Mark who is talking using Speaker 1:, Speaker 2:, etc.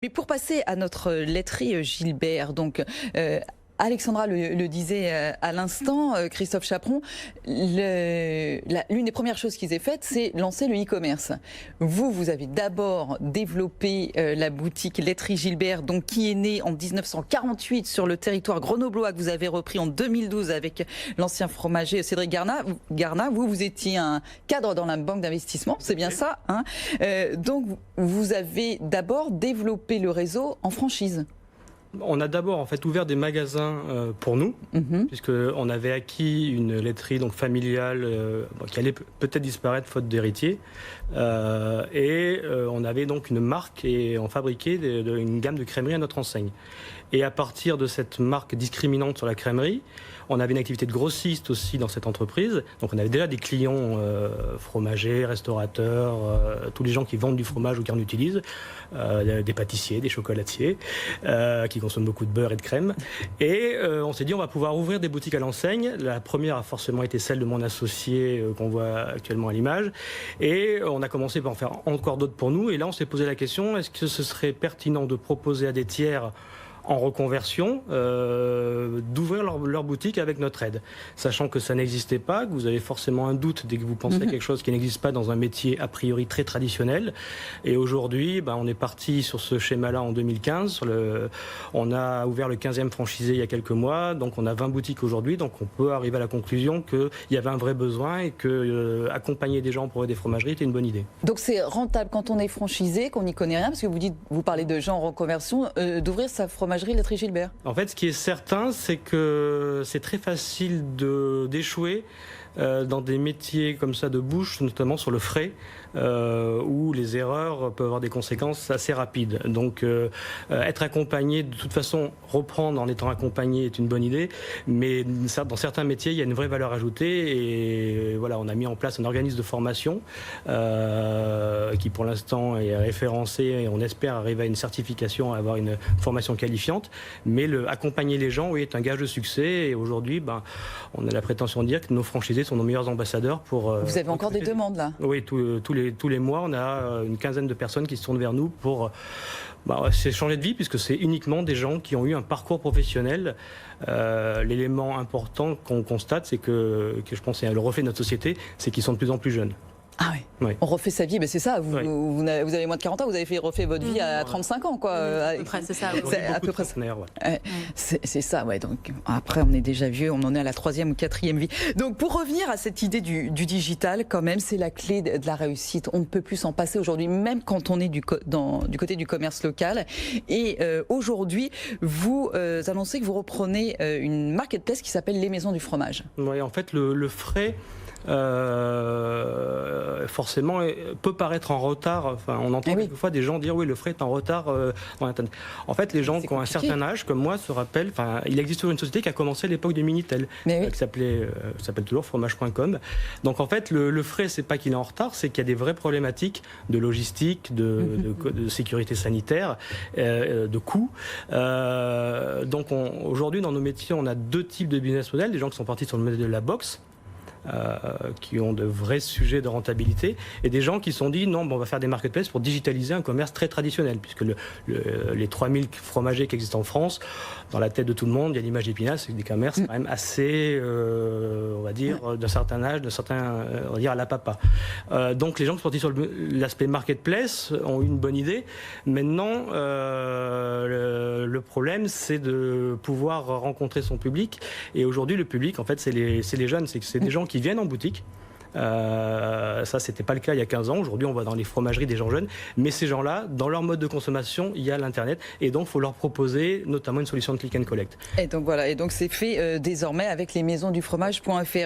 Speaker 1: Mais pour passer à notre laiterie Gilbert, donc Alexandra le disait à l'instant, Christophe Chaperon, l'une des premières choses qu'ils aient faites, c'est lancer le e-commerce. Vous avez d'abord développé la boutique laiterie Gilbert, donc qui est née en 1948 sur le territoire grenoblois, que vous avez repris en 2012 avec l'ancien fromager Cédric Garnat. Vous étiez un cadre dans la banque d'investissement, c'est bien ça, hein. Donc vous avez d'abord développé le réseau en franchise.
Speaker 2: On a d'abord en fait ouvert des magasins pour nous, puisqu'on avait acquis une laiterie donc familiale qui allait peut-être disparaître faute d'héritiers, et on avait donc une marque et on fabriquait une gamme de crèmeries à notre enseigne. Et à partir de cette marque discriminante sur la crèmerie, on avait une activité de grossiste aussi dans cette entreprise. Donc on avait déjà des clients fromagers, restaurateurs, tous les gens qui vendent du fromage ou qui en utilisent, des pâtissiers, des chocolatiers, qui consomment beaucoup de beurre et de crème. Et on s'est dit on va pouvoir ouvrir des boutiques à l'enseigne. La première a forcément été celle de mon associé qu'on voit actuellement à l'image. Et on a commencé par en faire encore d'autres pour nous. Et là on s'est posé la question, est-ce que ce serait pertinent de proposer à des tiers en reconversion, d'ouvrir leur boutique avec notre aide. Sachant que ça n'existait pas, que vous avez forcément un doute dès que vous pensez à quelque chose qui n'existe pas dans un métier a priori très traditionnel. Et aujourd'hui, on est parti sur ce schéma-là en 2015. On a ouvert le 15e franchisé il y a quelques mois, donc on a 20 boutiques aujourd'hui, donc on peut arriver à la conclusion qu'il y avait un vrai besoin et que accompagner des gens pour ouvrir des fromageries était une bonne idée.
Speaker 1: Donc c'est rentable quand on est franchisé, qu'on n'y connaît rien, parce que vous parlez de gens en reconversion, d'ouvrir sa fromagerie laiterie Gilbert.
Speaker 2: En fait, ce qui est certain, c'est que c'est très facile d'échouer dans des métiers comme ça de bouche, notamment sur le frais, où les erreurs peuvent avoir des conséquences assez rapides. Donc être accompagné, de toute façon, reprendre en étant accompagné est une bonne idée, mais dans certains métiers, il y a une vraie valeur ajoutée. Et voilà, on a mis en place un organisme de formation qui pour l'instant est référencé et on espère arriver à une certification, à avoir une formation qualifiante. Mais accompagner les gens, oui, est un gage de succès. Et aujourd'hui, on a la prétention de dire que nos franchisés sont nos meilleurs ambassadeurs pour...
Speaker 1: Vous avez encore des demandes là?
Speaker 2: Oui, tous les mois, on a une quinzaine de personnes qui se tournent vers nous pour c'est changer de vie, puisque c'est uniquement des gens qui ont eu un parcours professionnel. L'élément important qu'on constate, c'est que je pense c'est le reflet de notre société, c'est qu'ils sont de plus en plus jeunes.
Speaker 1: Ah oui. Oui. On refait sa vie, mais c'est ça, vous avez moins de 40 ans, vous avez refait votre vie à 35 ans, quoi.
Speaker 3: À peu près, c'est ça.
Speaker 1: C'est à peu près ça.
Speaker 2: Ouais.
Speaker 1: C'est ça, ouais. Donc après, on est déjà vieux, on en est à la 3e ou 4e vie. Donc pour revenir à cette idée du digital, quand même, c'est la clé de la réussite. On ne peut plus s'en passer aujourd'hui, même quand on est du côté du commerce local. Et aujourd'hui, vous annoncez que vous reprenez une marketplace qui s'appelle Les Maisons du Fromage.
Speaker 2: Oui, en fait, le frais... forcément peut paraître en retard. Enfin, on entend quelquefois des gens dire oui, le frais est en retard dans Internet. En fait, les gens qui ont un certain âge, comme moi, se rappellent. Enfin, il existe toujours une société qui a commencé à l'époque du Minitel, qui s'appelle toujours fromage.com. Donc en fait, le frais, c'est pas qu'il est en retard, c'est qu'il y a des vraies problématiques de logistique, de sécurité sanitaire, de coûts. Donc aujourd'hui, dans nos métiers, on a deux types de business models. Des gens qui sont partis sur le modèle de la box, qui ont de vrais sujets de rentabilité, et des gens qui se sont dit non, on va faire des marketplaces pour digitaliser un commerce très traditionnel, puisque les 3000 fromagers qui existent en France, dans la tête de tout le monde, il y a l'image d'Épinal, c'est des commerces quand même assez, on va dire, d'un certain âge, on va dire à la papa. Donc les gens qui sont partis sur l'aspect marketplace ont eu une bonne idée. Maintenant, le problème, c'est de pouvoir rencontrer son public, et aujourd'hui, le public, en fait, c'est les jeunes, c'est des gens qui viennent en boutique. Ça, c'était pas le cas il y a 15 ans. Aujourd'hui, on voit dans les fromageries des gens jeunes. Mais ces gens-là, dans leur mode de consommation, il y a l'Internet. Et donc, il faut leur proposer notamment une solution de click and collect.
Speaker 1: Et donc, voilà. Et donc, c'est fait désormais avec lesmaisonsdufromage.fr.